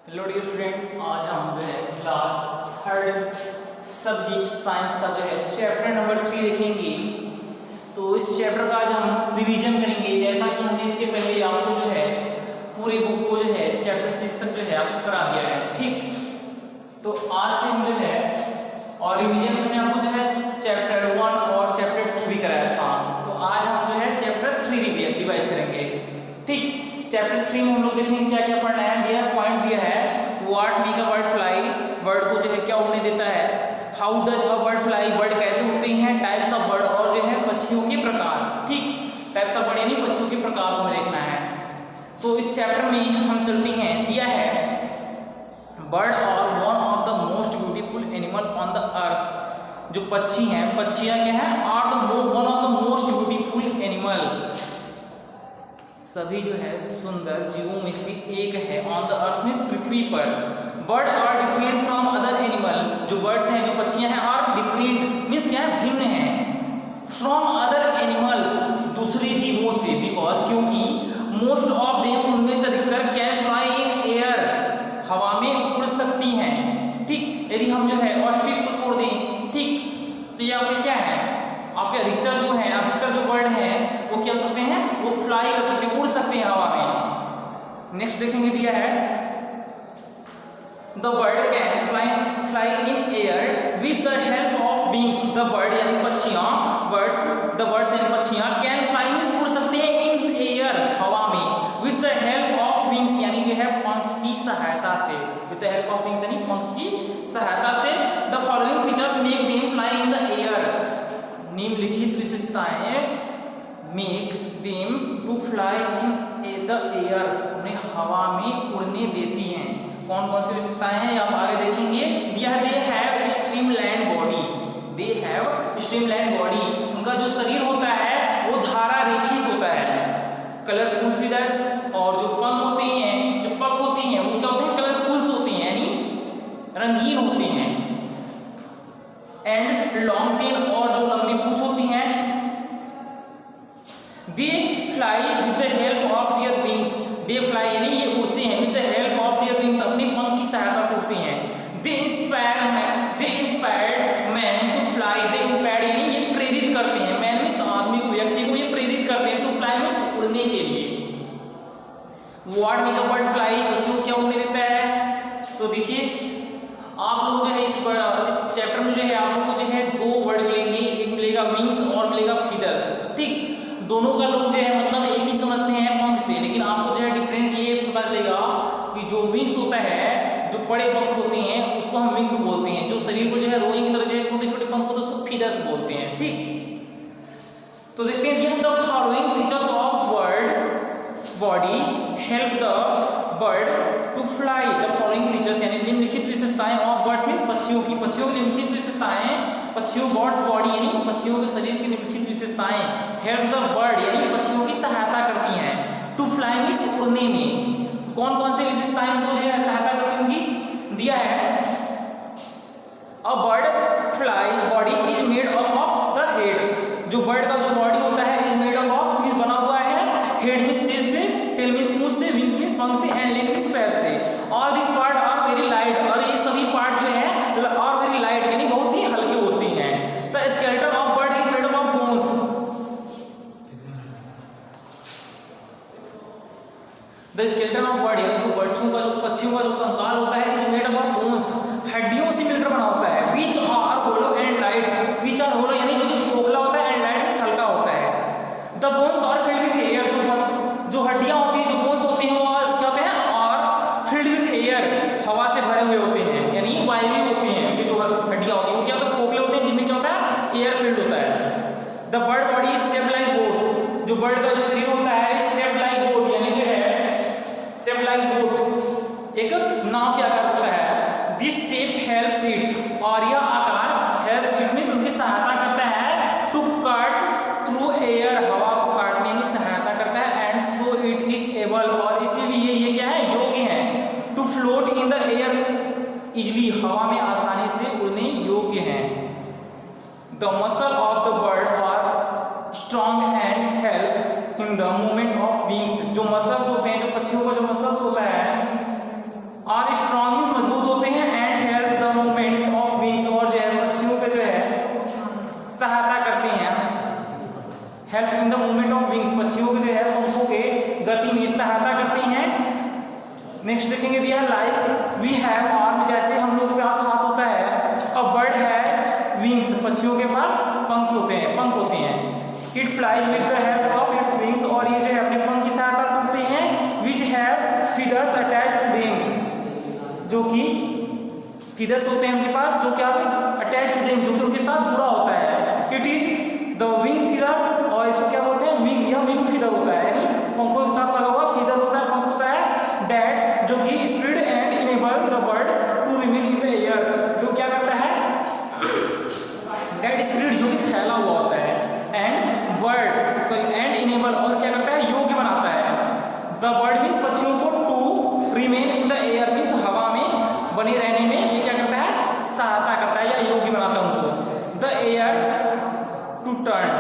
Hello dear student, आज हम जो है क्लास थर्ड सब्जेक्ट साइंस का जो है चैप्टर नंबर 3 देखेंगे। तो इस चैप्टर का आज हम रिवीजन करेंगे, जैसा कि हमने इसके पहले आपको जो है पूरी बुक को जो है चैप्टर 6 तक जो है आपको करा दिया है। ठीक, तो आज से हम जो है और रिवीजन में हमने आपको जो है चैप्टर 1 और चैप्टर 3 कराया था। तो आज हम जो है चैप्टर 3 रिवाइज करेंगे। ठीक, चैप्टर 3 में हम लोग देखेंगे क्या क्या पढ़ना है। दिया पॉइंट दिया है what make a bird fly, bird को जो है क्या उड़ने देता है। How does a bird fly, bird कैसे उड़ते हैं। टाइप्स ऑफ बर्ड, और जो है पक्षियों के प्रकार। ठीक, टाइप्स ऑफ बर्ड यानी पक्षियों के प्रकार को हमें देखना है। तो इस चैप्टर में हम चलते हैं। दिया है bird are one of the most beautiful animal on the earth. जो पक्षी हैं, पक्षियां क्या है, are the one of the most beautiful animal, सभी जो है सुंदर जीवों में से एक है। ऑन द अर्थ मींस पृथ्वी पर। Bird are different from other animal, जो बर्ड्स हैं, जो पक्षियां हैं, आर डिफरेंट मींस क्या है, भिन्न हैं। फ्रॉम अदर एनिमल्स, दूसरे जीवों से। बिकॉज, क्योंकि मोस्ट ऑफ देम, उनमें से अधिकतर, कैन फ्लाई इन एयर, हवा में उड़ सकती हैं। ठीक, यदि हम जो है ऑस्ट्रिच को छोड़ दें, ठीक, तो ये आपके क्या है, आपके अधिकतर जो है, अधिकतर जो बर्ड हैं वो क्या कर सकते हैं, वो फ्लाई कर सकते हैं, उड़ सकते हैं हवा में। नेक्स्ट देखेंगे, दिया है the bird can fly in air with the help of wings. The bird यानी पक्षियां, बर्ड्स, द बर्ड्स यानी पक्षियां, कैन फ्लाई मींस उड़ सकते हैं, इन एयर हवा में, with the help of wings यानी जो है पंख की सहायता से। With the help of wings यानी पंख की सहायता से। The following features make them fly in the air, निम्नलिखित विशेषताएं make them to fly in the air, उन्हें हवा में उड़ने देती हैं। कौन कौन सी विशेषताएं हैं आप आगे देखेंगे। दिया है they have streamline body, they have streamline body, उनका जो शरीर होता है वो धारा रेखित होता है। कलरफुल फीदर्स, और जो पंख होते हैं, जो पख होती हैं, वो क्या होते हैं, कलरफुल्स होते हैं यानी रंगीन होते हैं। एंड लॉन्ग टेल, और जो लंबी पूंछ होती हैं। They fly with the help of their wings, they fly यानी ये उड़ते हैं, with the help of their wings, अपने पंख की सहायता से उड़ते हैं। They inspire man to fly, they inspire यानी ये प्रेरित करते हैं, मैन मींस आदमी को, व्यक्ति को ये प्रेरित करते हैं, टू फ्लाई मींस उड़ने के लिए। What make a bird fly, पक्षी को क्या उड़ने देता है। तो देखिए आप लोग जो है इस चैप्टर में जो है आप लोग को जो है दो वर्ड मिलेंगे, एक मिलेगा विंग्स और मिलेगा फीदर्स। ठीक, दोनों का लोग जो है मतलब एक ही समझते हैं पंख से, लेकिन आपको जो है डिफरेंस ये पता चलेगा कि जो विंग्स होता है, जो बड़े पंख होते हैं उसको हम विंग्स बोलते हैं, जो शरीर को जो है रोई की तरह जो है छोटे छोटे पंख होते हैं उसको फीदर्स बोलते हैं। ठीक, तो देखते हैं the following features of bird body help the bird to fly. The following features यानी निम्नलिखित विशेषताएं ऑफ बर्ड्स मींस पक्षियों की, पक्षियों की निम्नलिखित विशेषताएं, पक्षियों बर्ड्स बॉडी यानी पक्षियों के शरीर की निम्नलिखित विशेषताएं, हेल्प द बर्ड यानी पक्षियों की सहायता करती हैं, टू फ्लाई मींस उड़ने में। कौन कौन सी विशेषताएं उनको जो है सहायता करती होंगी। दिया है अ bird fly body is made up of the head, जो बर्ड का जो बॉडी होता है is made up of means बना हुआ है, हेड मींस सिर से, टेल मींस पूंछ से, विंग्स मींस पंख से, एंड लेग मींस पैर से। All this part are very light, और ये सभी पार्ट जो है आर वेरी लाइट यानी बहुत ही हल्के होते हैं। The skeleton of bird is made up of bones, the skeleton of bird यानी जो पक्षियों का जो कंकाल होता है is made up of bones, हड्डियों से मिलकर बना होता है। Which are hollow and light, which are hollow यानी जो कि खोखला होता है, एंड लाइट मींस हल्का होता है। The bones are filled with air, जो हड्डियां होती हैं, जो बोन्स होते हैं वो क्या होते हैं, और फिल्ड विथ एयर, हवा से भरे हुए होते हैं, यानी वायवी होते हैं। ये जो हड्डियां होती हैं वो क्या होता है, खोखले होते हैं, जिनमें क्या होता है, एयर फिल्ड होता है। The bird body is shaped like boat, जो बर्ड का जो शरीर होता है शेप्ड लाइक बोट यानी जो है शेप्ड लाइक बोट, एक नाव के आकार होता है। दिस शेप हेल्प्स इट, और यह आकार हेल्प्स इट मींस उनकी सहायता करता है, टू कट थ्रू एयर, हवा को काटने में सहायता करता है, and so it is able, और इसीलिए ये क्या है, योग्य है, to float in the air easily, हवा में आसानी से उड़ने योग्य है। The muscle of the bird are strong and help in the movement of wings, जो मसल्स होते हैं, जो पक्षियों का जो मसल्स होता है, आर देखेंगे दिया लाइक वी हैव आर्म, जैसे हम लोग के पास हाथ होता है। अ बर्ड हैज विंग्स, पक्षियों के पास पंख होते हैं। It flies with the help of its wings, और ये जो है अपने पंख की सहायता से उड़ते हैं। Which have feathers attached to them, जो कि फीदर्स होते हैं उनके पास, जो क्या अटैच टू देम, जो कि उनके साथ जुड़ा होता है। It is the wing feather, और इसको क्या बोलते हैं विंग, या विंग फीदर होता है, यानी पंखों के साथ लगा हुआ फीदर होता है, पंख होता है। डैट, जो कि spread and enable the bird to remain in the air, जो क्या करता है डैट स्प्रेड, जो कि फैला हुआ होता है, एंड बर्ड एंड इनेबल, और क्या करता है योग्य बनाता है। द बर्ड मीन्स पक्षियों को, to remain in the air means हवा में बने रहने में ये क्या करता है सहायता करता है, या योग्य बनाता है उनको। The air to turn,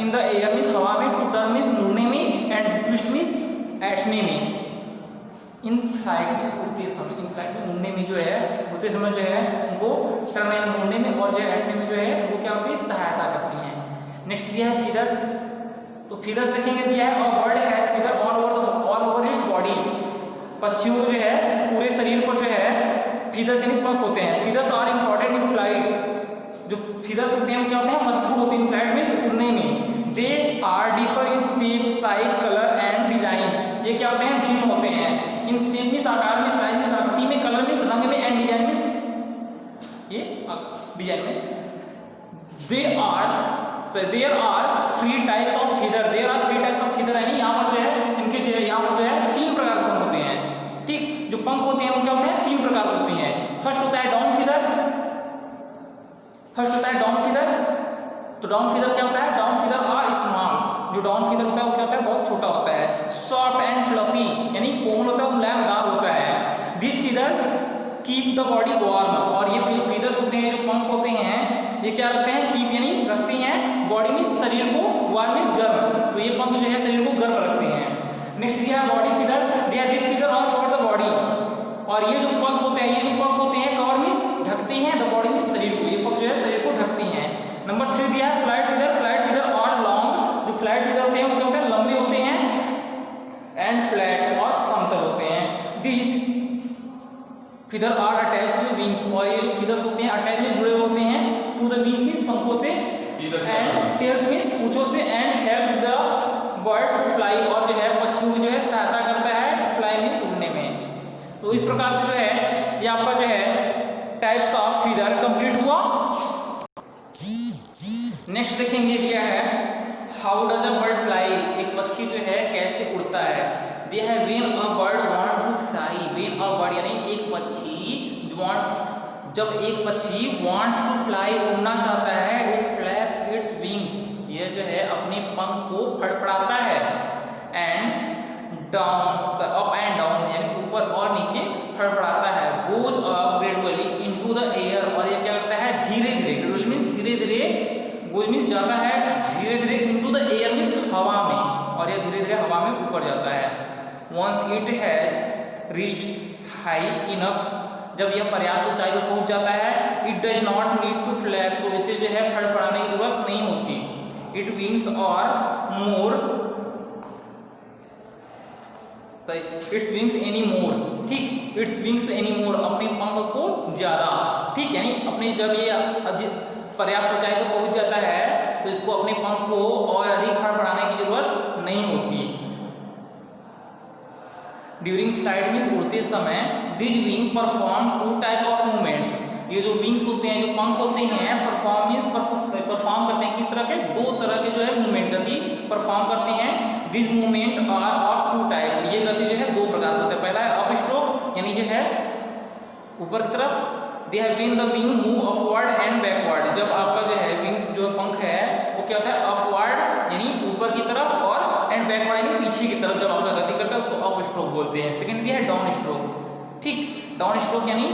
in the air means हवा में, टू टर्न मीन्स मुड़ने में, एंड ट्विस्ट मीन्स ऐठने में। इन फ्लाइट मीन्स उड़ते समय, इन फ्लाइट में उड़ने में जो है, उड़ते समय जो है उनको टर्न यानी मुड़ने में और जो है ऐठने में जो है वो क्या होती है सहायता करती हैं। नेक्स्ट दिया है फीदर्स, तो फीदर्स देखेंगे दिया है a bird has feather all over its body, पक्षियों को जो है पूरे शरीर पर जो है फीदर्स यानी पंख होते हैं। Feathers are important in flight, जो फीदर्स होते हैं वो क्या होते हैं महत्वपूर्ण होते हैं इन फ्लाइट में उड़ने में। They are differ in shape, size, colour and design, ये क्या होते हैं भिन्न होते हैं। इन शेप में, आकार में, साइज में, आकृति में, कलर में, रंग में, एंड डिजाइन में, ये डिजाइन में। There are three types of feather, there are three types of feather, यानी यहाँ पर जो है इनके जो है यहाँ पर जो है तीन प्रकार के पंख होते हैं। ठीक, जो पंख होते हैं वो क्या होते हैं तीन प्रकार के होते हैं। फर्स्ट होता है डाउन फीदर, तो डाउन फीदर क्या होता है, डाउन फीदर आर स्मॉल, जो डाउन फीदर होता है वो क्या होता है बहुत छोटा होता है। सॉफ्ट एंड फ्लफी, यानी कोमल होता है, मुलायमदार होता है। This feather keep the body warm, और ये फीदर्स होते हैं जो पंख होते हैं ये क्या रखते हैं कीप यानी रखते हैं बॉडी में, शरीर को, वार्म मींस गर्म, तो ये पंख जो है शरीर को गर्म रखते हैं। नेक्स्ट दिया है बॉडी फीदर, दिया this feather are cover the body, और ये जो पंख होते हैं कवर मींस ढकते हैं द बॉडी मींस शरीर को, ये पंख जो है शरीर को ढकते हैं। नंबर 3 दिया है फ्लाइट फीदर और लॉन्ग, जो फ्लाइट फीदर होते हैं वो क्या होते हैं लंबे होते हैं, एंड फ्लैट और समतल होते हैं। These feather are attach to wings, और ये जो फीदर्स होते हैं अटैच में जुड़े होते हैं टू द विंग्स मींस पंखों से, एंड टेल्स मींस पूंछों से, and help the bird to fly, और जो है पक्षियों की जो है सहायता करता है फ्लाई मींस उड़ने में। तो इस प्रकार से जो है ये आपका जो है टाइप्स ऑफ फीदर कंप्लीट हुआ। नेक्स्ट देखेंगे क्या है how does a bird fly, एक पक्षी जो है कैसे उड़ता है। दे है when a bird want to fly, when a bird यानी एक पक्षी जब एक पक्षी वांट टू फ्लाई उड़ना चाहता है, इट फ्लैप इट्स विंग्स, ये जो है अपने पंख को फड़फड़ाता है, and down up and down यानी ऊपर और नीचे फड़फड़ाता है। Goes up gradually into the air, और ये क्या करता है धीरे धीरे, ग्रेजुअली मींस धीरे धीरे, गोज मींस जाता है धीरे धीरे, इनटू द एयर मींस हवा में, और ये धीरे धीरे हवा में ऊपर जाता है। Once it has reached high enough, जब यह पर्याप्त ऊंचाई पर पहुंच जाता है, it does not need to flap, तो इसे जो है फड़फड़ाने की जरूरत नहीं होती। इट विंग्स और more its wings any more, ठीक, इट्स विंग्स एनी मोर, अपने पंख को ज्यादा, ठीक, यानी अपने जब ये पर्याप्त ऊंचाई पर पहुंच जाता है तो इसको अपने पंख को और अधिक फड़फड़ाने की जरूरत नहीं होती। ड्यूरिंग फ्लाइट मींस उड़ते समय, this wing perform two type of movements, ये जो विंग्स होते हैं जो पंख होते हैं परफॉर्म करते हैं किस तरह के, दो तरह के जो है मूवमेंट गति परफॉर्म करते हैं। This movement are of two type, ये गति जो है दो प्रकार के होते हैं। पहला है अप स्ट्रोक यानी जो है ऊपर की तरफ, they have when the wing move upward and backward, जब आपका जो है विंग्स जो पंख है वो क्या होता है अपवर्ड यानी ऊपर की तरफ, और एंड बैकवर्ड यानी पीछे की तरफ जब आपका गति करता है उसको अप स्ट्रोक बोलते हैं। सेकंड दिया है डाउन स्ट्रोक, ठीक, डाउन स्ट्रोक यानी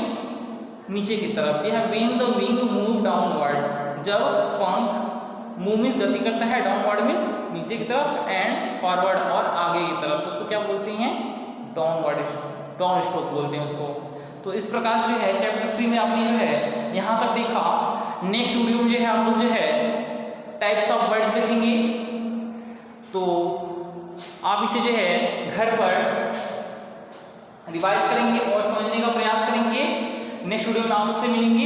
नीचे की तरफ। They have when the wing move downward, जब पंख मूव मींस गति करता है, डाउनवर्ड मींस नीचे की तरफ, एंड फॉरवर्ड और आगे की तरफ, तो उसको क्या बोलते हैं डाउन स्ट्रोक बोलते हैं उसको। तो इस प्रकार से जो है चैप्टर 3 में आपने जो है यहाँ तक देखा। नेक्स्ट वीडियो में जो है आप लोग जो है टाइप्स ऑफ वर्ड्स देखेंगे, तो आप इसे जो है घर पर रिवाइज करेंगे और समझने का प्रयास करेंगे। नेक्स्ट वीडियो में आपसे मिलेंगे।